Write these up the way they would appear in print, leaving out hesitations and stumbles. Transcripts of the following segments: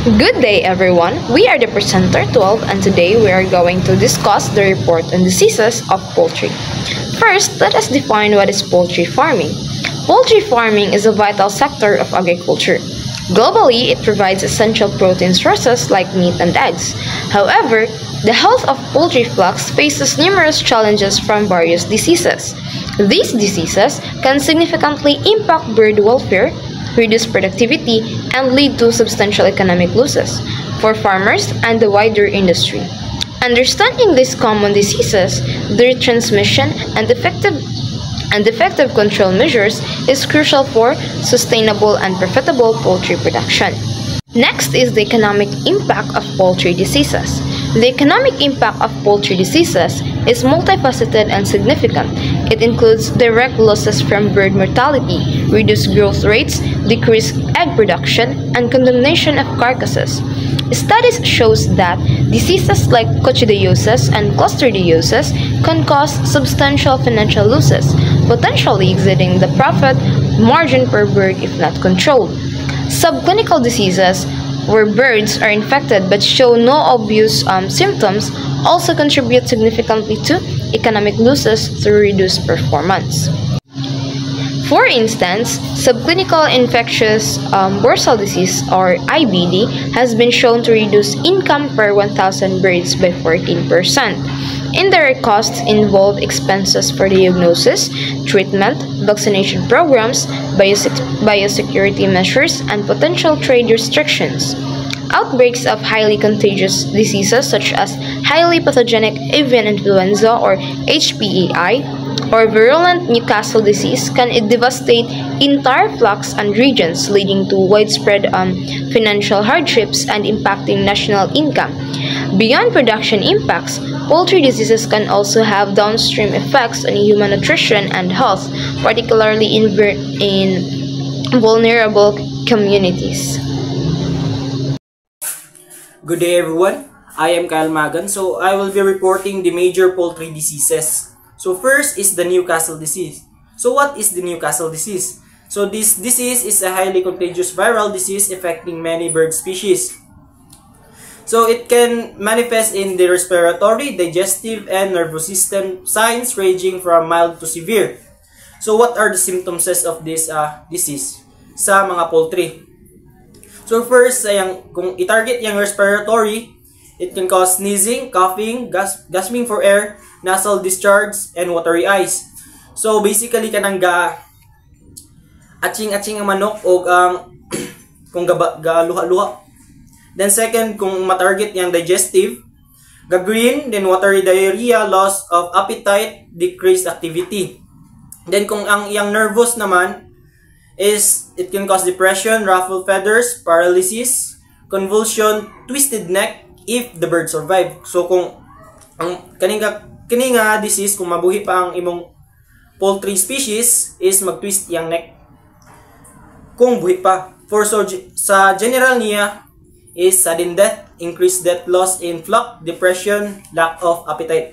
Good day everyone, we are the presenter 12 and today we are going to discuss the report on diseases of poultry. First, let us define what is poultry farming. Poultry farming is a vital sector of agriculture. Globally, it provides essential protein sources like meat and eggs. However, the health of poultry flocks faces numerous challenges from various diseases. These diseases can significantly impact bird welfare, reduce productivity, and lead to substantial economic losses for farmers and the wider industry. Understanding these common diseases, their transmission, and effective control measures is crucial for sustainable and profitable poultry production. Next is the economic impact of poultry diseases. The economic impact of poultry diseases is multifaceted and significant. It includes direct losses from bird mortality, reduced growth rates, decreased egg production, and condemnation of carcasses. Studies shows that diseases like coccidiosis and clostridiosis can cause substantial financial losses, potentially exceeding the profit margin per bird if not controlled. Subclinical diseases, where birds are infected but show no obvious symptoms, also contribute significantly to economic losses through reduced performance. For instance, subclinical infectious bursal disease or IBD has been shown to reduce income per 1,000 birds by 14%. Indirect costs involve expenses for diagnosis, treatment, vaccination programs, biosecurity measures, and potential trade restrictions. Outbreaks of highly contagious diseases such as highly pathogenic avian influenza or HPAI or virulent Newcastle disease can devastate entire flocks and regions, leading to widespread financial hardships and impacting national income. Beyond production impacts, poultry diseases can also have downstream effects on human nutrition and health, particularly in vulnerable communities. Good day everyone, I am Kyle Magan. So I will be reporting the major poultry diseases. So first is the Newcastle disease. So what is the Newcastle disease? So this disease is a highly contagious viral disease affecting many bird species. So it can manifest in the respiratory, digestive, and nervous system signs ranging from mild to severe. So what are the symptoms of this disease sa mga poultry? So first, kung i-target yung respiratory, it can cause sneezing, coughing, gasping for air, nasal discharge, and watery eyes. So basically, kanang atching-atching ang manok o kung luha-luha. Then second, kung matarget yung digestive, green, then watery diarrhea, loss of appetite, decreased activity. Then kung ang yung nervous naman, is it can cause depression, ruffled feathers, paralysis, convulsion, twisted neck if the bird survive. So kung ang kaninga disease, kung mabuhi pa ang imong poultry species, is mag-twist yung neck kung buhi pa. Sa general niya is sudden death, increased death loss in flock, depression, lack of appetite.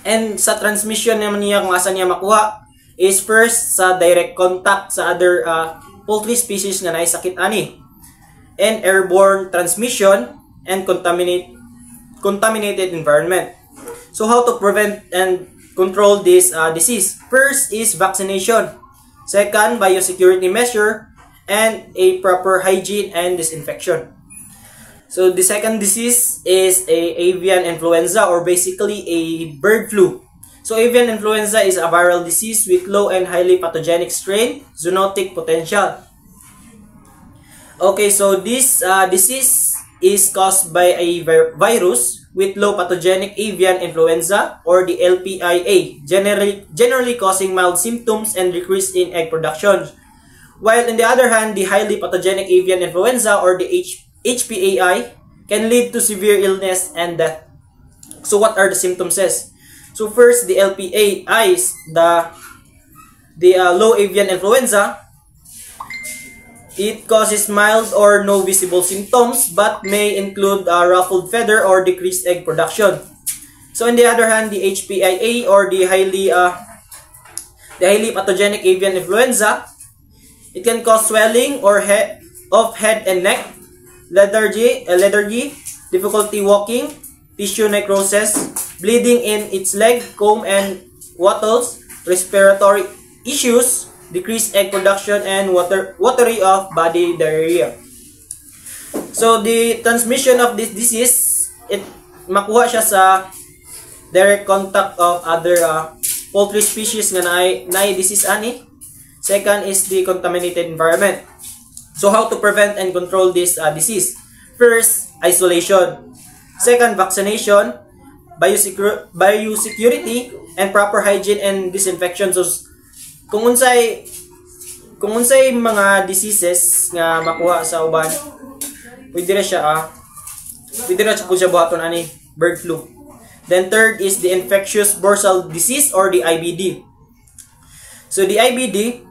And sa transmission naman niya, kung asa niya makuha, is first sa direct contact sa other poultry species nga naisakit ani, and airborne transmission and contaminated environment. So how to prevent and control this disease? First is vaccination. Second, biosecurity measure and a proper hygiene and disinfection. So the second disease is avian influenza, or basically a bird flu. So avian influenza is a viral disease with low and highly pathogenic strain, zoonotic potential. Okay, so this disease is caused by a virus with low pathogenic avian influenza, or the LPIA, generally causing mild symptoms and decrease in egg production. While on the other hand, the highly pathogenic avian influenza, or the HPAI, can lead to severe illness and death. So what are the symptoms? So first, the LPAI is the low avian influenza. It causes mild or no visible symptoms but may include ruffled feather or decreased egg production. So on the other hand, the HPAA, or the highly pathogenic avian influenza, it can cause swelling or of head and neck, lethargy, difficulty walking, tissue necrosis, bleeding in its leg, comb and wattles, respiratory issues, decreased egg production, and watery of body diarrhea. So the transmission of this disease, it makuha siya sa direct contact of other poultry species nga naay disease ani. Second is the contaminated environment. So how to prevent and control this disease? First, isolation. Second, vaccination, biosecurity, and proper hygiene and disinfection. So kung unsay mga diseases nga makuha sa uban, pwede ra siya kung siya buhaton ani bird flu. Then third is the infectious bursal disease or the IBD. So the IBD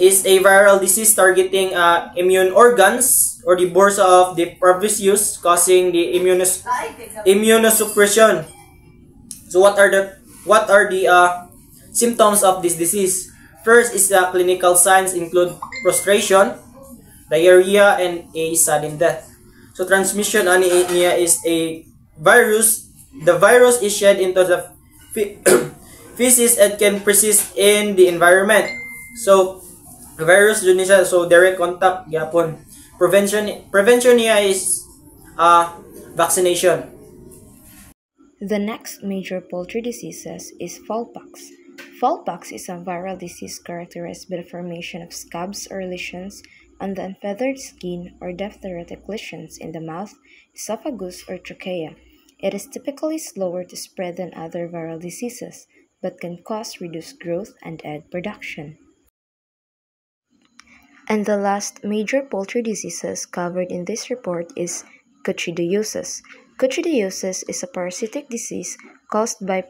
is a viral disease targeting immune organs or the bursa of the proboscis, causing the immunosuppression. So what are the symptoms of this disease? First is the clinical signs include prostration, diarrhea, and a sudden death. So transmission niya is a virus. The virus is shed into the feces and can persist in the environment. So virus dun siya, so direct contact gyapon. Prevention niya is vaccination. The next major poultry diseases is fowlpox. Fowlpox is a viral disease characterized by the formation of scabs or lesions on the unfeathered skin or diphtheretic lesions in the mouth, esophagus, or trachea. It is typically slower to spread than other viral diseases, but can cause reduced growth and egg production. And the last major poultry diseases covered in this report is coccidiosis. Coccidiosis is a parasitic disease caused by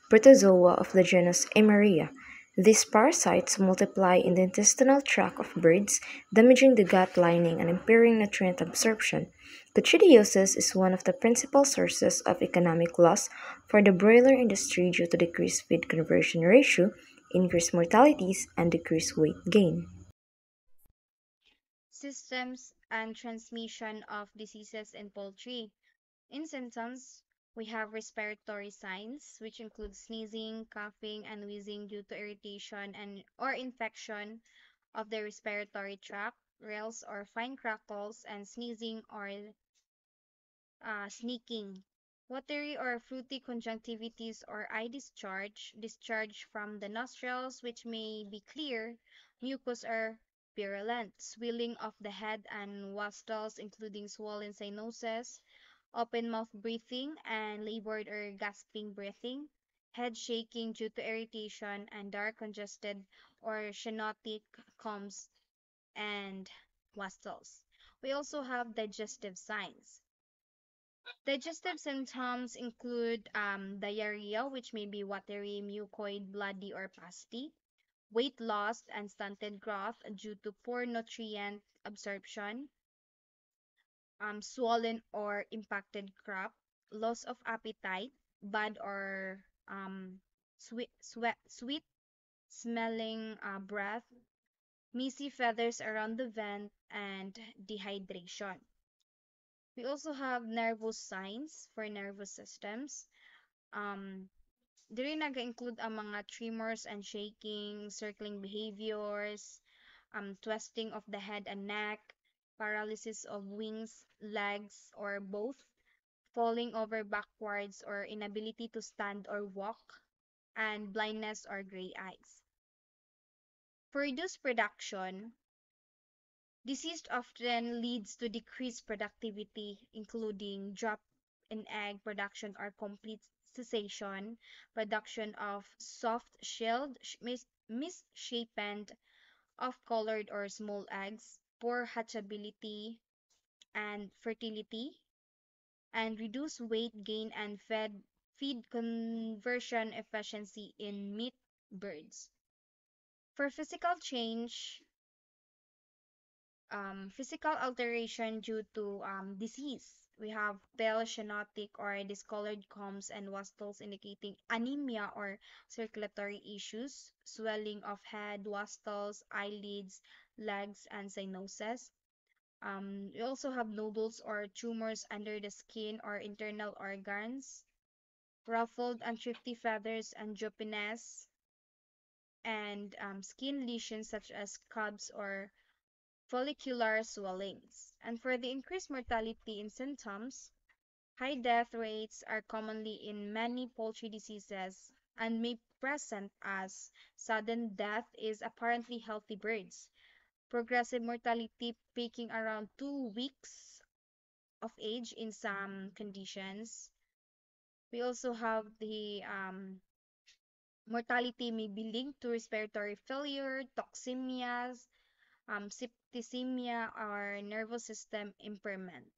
protozoa of the genus Eimeria. These parasites multiply in the intestinal tract of birds, damaging the gut lining and impairing nutrient absorption. Coccidiosis is one of the principal sources of economic loss for the broiler industry due to decreased feed conversion ratio, increased mortalities, and decreased weight gain. Systems and transmission of diseases in poultry. In symptoms, we have respiratory signs, which include sneezing, coughing, and wheezing due to irritation and or infection of the respiratory tract, rales or fine crackles, and sneezing or sneaking. Watery or fruity conjunctivitis or eye discharge, discharge from the nostrils, which may be clear, mucus or purulent, swelling of the head and nostrils, including swollen sinuses, open mouth breathing, and labored or gasping breathing, head shaking due to irritation, and dark congested or cyanotic combs and nostrils. We also have digestive signs. Digestive symptoms include diarrhea, which may be watery, mucoid, bloody, or pasty, weight loss and stunted growth due to poor nutrient absorption, swollen or impacted crop, loss of appetite, bad or sweet smelling breath, messy feathers around the vent, and dehydration. We also have nervous signs for nervous systems. Um, Diri naga-include ang mga tremors and shaking, circling behaviors, twisting of the head and neck, paralysis of wings, legs, or both, falling over backwards or inability to stand or walk, and blindness or gray eyes. For reduced production, disease often leads to decreased productivity, including drop in egg production or complete cessation, production of soft-shelled, misshapen, off-colored or small eggs, poor hatchability and fertility, and reduced weight gain and feed conversion efficiency in meat birds. For physical alteration due to disease, we have pale cyanotic or discolored combs and wattles indicating anemia or circulatory issues, swelling of head, wattles, eyelids, legs, and cyanosis. We also have nodules or tumors under the skin or internal organs, ruffled and thrifty feathers and angiopenes, and skin lesions such as scabs or follicular swellings. And for the increased mortality in symptoms, high death rates are commonly in many poultry diseases and may present as sudden death is apparently healthy birds. Progressive mortality peaking around 2 weeks of age in some conditions. We also have the mortality may be linked to respiratory failure, toxemias, septicemia, or nervous system impairment.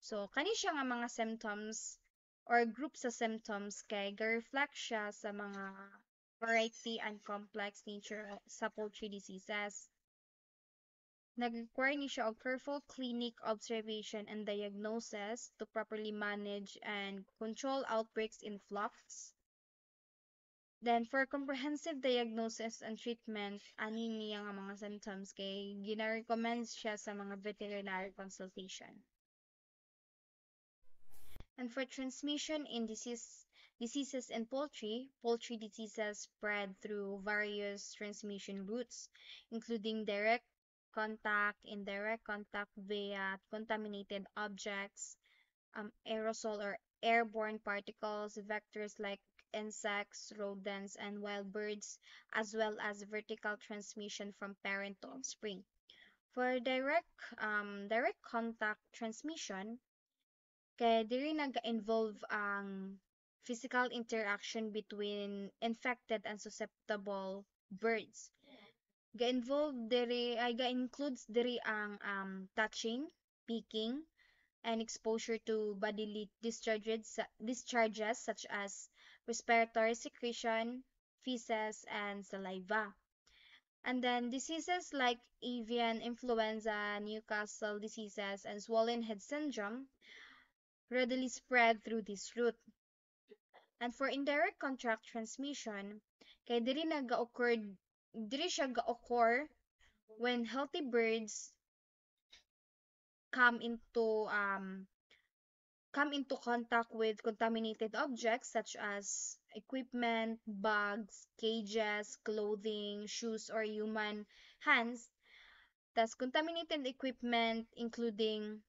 So, kani siya nga mga symptoms or group sa symptoms kay ga-reflect siya sa mga variety and complex nature sa poultry diseases. Nag-require ni siya of careful clinic observation and diagnosis to properly manage and control outbreaks in flocks. Then, for comprehensive diagnosis and treatment, ani niya nga mga symptoms kay gina-recommend siya sa mga veterinary consultation. And for transmission in diseases in poultry diseases spread through various transmission routes, including direct contact, indirect contact via contaminated objects, aerosol or airborne particles, vectors like insects, rodents, and wild birds, as well as vertical transmission from parent to offspring. For direct contact transmission, kay diri nag-involve ang physical interaction between infected and susceptible birds. Ga-involve diri ay ga-includes diri ang touching, picking, and exposure to bodily discharges such as respiratory secretion, feces, and saliva. And then diseases like avian influenza, Newcastle diseases, and swollen head syndrome readily spread through this route. And for indirect contact transmission, kay diri siya ga-occur when healthy birds come into um come into contact with contaminated objects such as equipment, bags, cages, clothing, shoes, or human hands. Thus, contaminated equipment including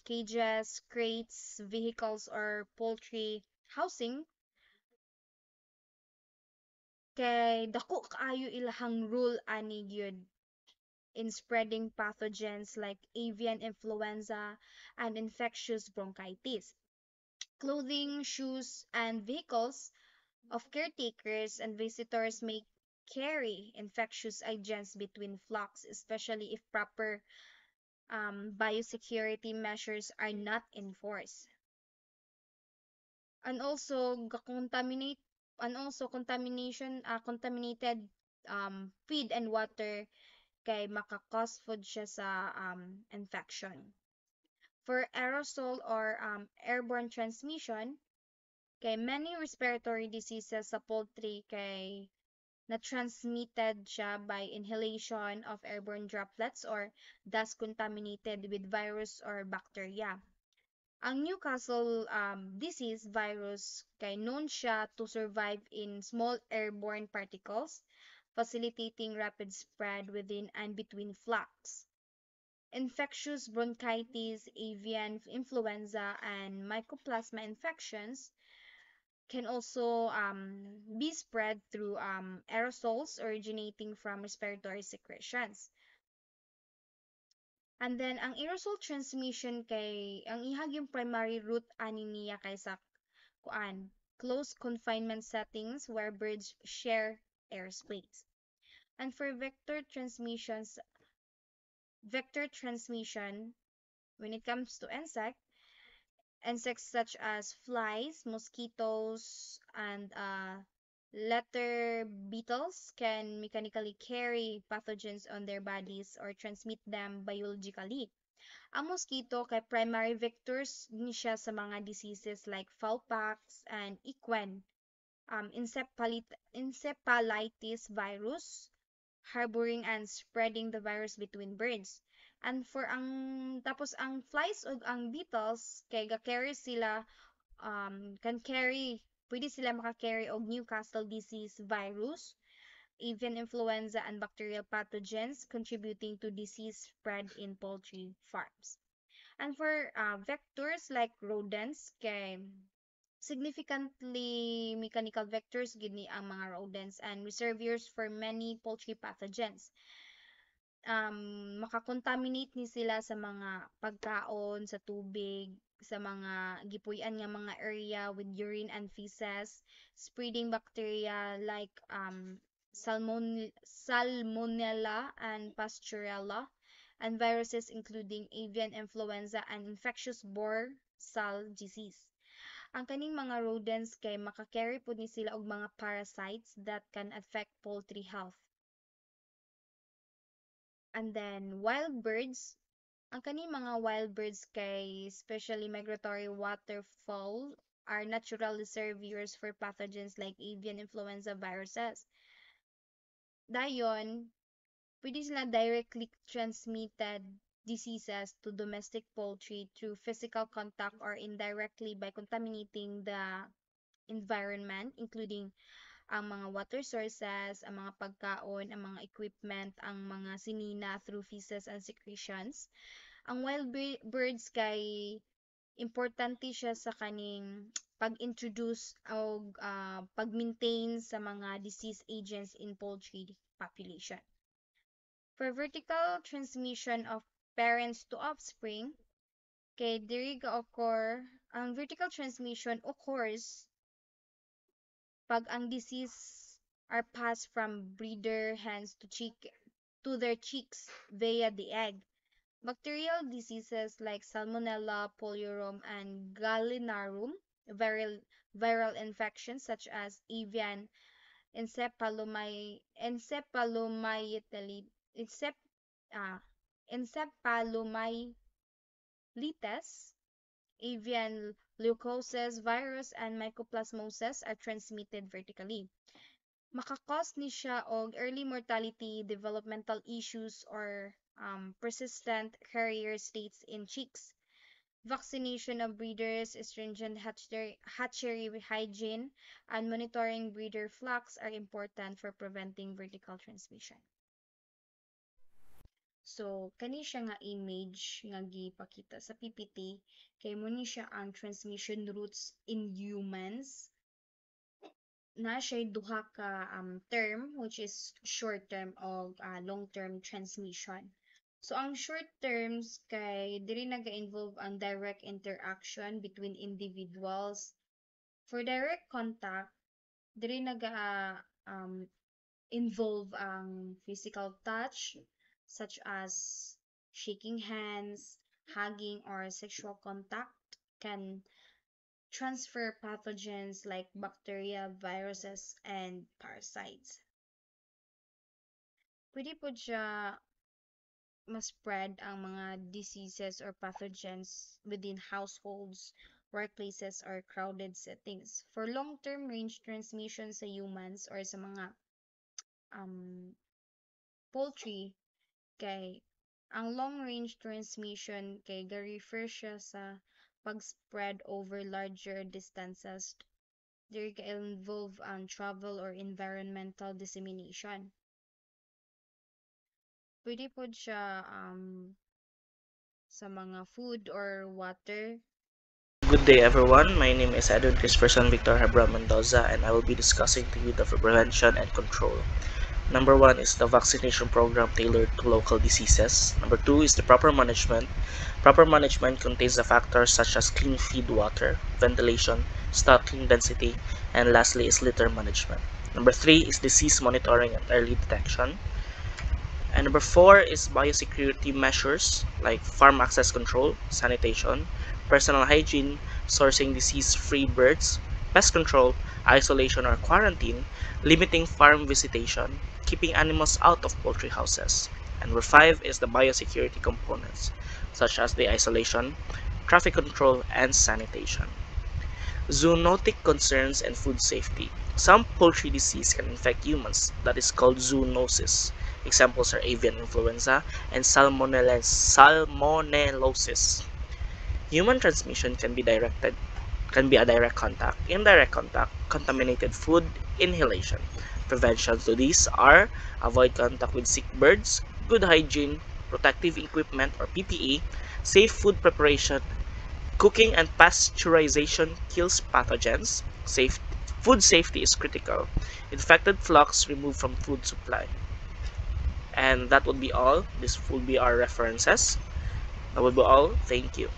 cages, crates, vehicles, or poultry housing, kay dako kaayo ilahang rule ani gyud in spreading pathogens like avian influenza and infectious bronchitis. Clothing, shoes, and vehicles of caretakers and visitors may carry infectious agents between flocks, especially if proper biosecurity measures are not enforced. And also contaminate and also contaminated feed and water kay makakause food siya sa infection. For aerosol or airborne transmission, kay many respiratory diseases sa poultry kay na-transmitted siya by inhalation of airborne droplets or dust contaminated with virus or bacteria. Ang Newcastle disease virus kay known siya to survive in small airborne particles, facilitating rapid spread within and between flocks. Infectious bronchitis, avian influenza, and mycoplasma infections can also be spread through aerosols originating from respiratory secretions. And then, ang aerosol transmission kay, ang ihag yung primary route ani niya kay sa kuan, close confinement settings where birds share airspace. And for vector transmission, when it comes to insects such as flies, mosquitoes, and letter beetles can mechanically carry pathogens on their bodies or transmit them biologically. Ang mosquito kay primary vectors ni siya sa mga diseases like fowlpox and equine encephalitis virus, harboring and spreading the virus between birds. And for tapos ang flies ug ang beetles kay ga-carry sila pwede sila maka-carry og Newcastle disease virus, avian influenza and bacterial pathogens contributing to disease spread in poultry farms. And for vectors like rodents kay significantly mechanical vectors gini ang mga rodents and reservoirs for many poultry pathogens. Makakontaminate ni sila sa mga pagkaon, sa tubig, sa mga gipuy-an nga mga area with urine and feces, spreading bacteria like Salmonella and Pasteurella, and viruses including avian influenza and infectious borsal disease. Ang kaning mga rodents kay makakarry po ni sila og mga parasites that can affect poultry health. And then wild birds, ang kaning mga wild birds kay especially migratory waterfowl are natural reservoirs for pathogens like avian influenza viruses. Dayon, pwede sila directly transmitted diseases to domestic poultry through physical contact or indirectly by contaminating the environment, including ang mga water sources, ang mga pagkaon, ang mga equipment, ang mga sinina through feces and secretions. Ang wild birds kay importante siya sa kaning pag-introduce o pag-maintain sa mga disease agents in poultry population. For vertical transmission of parents to offspring, kay diri ga-occur, ang vertical transmission occurs pag ang disease are passed from breeder hens to their chicks via the egg. Bacterial diseases like Salmonella, Poliorum, and Gallinarum, viral infections such as avian encephalomyelitis, avian leukosis virus, and mycoplasmosis are transmitted vertically. Makakause ni siya og early mortality, developmental issues, or persistent carrier states in chicks. Vaccination of breeders, stringent hatchery hygiene, and monitoring breeder flocks are important for preventing vertical transmission. So, kani siya nga image nga gipakita sa PPT, kay mo ni siya ang transmission routes in humans. Na siya duha ka term, which is short term o long term transmission. So, ang short terms kay diri naga-involve ang direct interaction between individuals. For direct contact, diri involve ang physical touch, such as shaking hands, hugging, or sexual contact can transfer pathogens like bacteria, viruses, and parasites. Pwede po siya ma-spread ang mga diseases or pathogens within households, workplaces, or crowded settings. For long-term range transmission sa humans or sa mga poultry, kay ang long-range transmission kay ga-refer siya sa pag-spread over larger distances. There can involve travel or environmental dissemination. Pwede po siya sa mga food or water. Good day everyone, my name is Edwin Christopherson Victor Hebra Mendoza and I will be discussing to you the prevention and control. Number 1 is the vaccination program tailored to local diseases. Number 2 is the proper management. Proper management contains the factors such as clean feed water, ventilation, stocking density, and lastly is litter management. Number 3 is disease monitoring and early detection. And number 4 is biosecurity measures like farm access control, sanitation, personal hygiene, sourcing disease-free birds, pest control, isolation or quarantine, limiting farm visitation, keeping animals out of poultry houses. And number 5 is the biosecurity components, such as the isolation, traffic control, and sanitation. Zoonotic concerns and food safety. Some poultry disease can infect humans, that is called zoonosis. Examples are avian influenza and salmonellosis. Human transmission can be a direct contact, indirect contact, contaminated food, inhalation. Prevention to these are avoid contact with sick birds, good hygiene, protective equipment or PPE, safe food preparation, cooking and pasteurization kills pathogens, food safety is critical, infected flocks removed from food supply. And that would be all. This would be our references. That would be all. Thank you.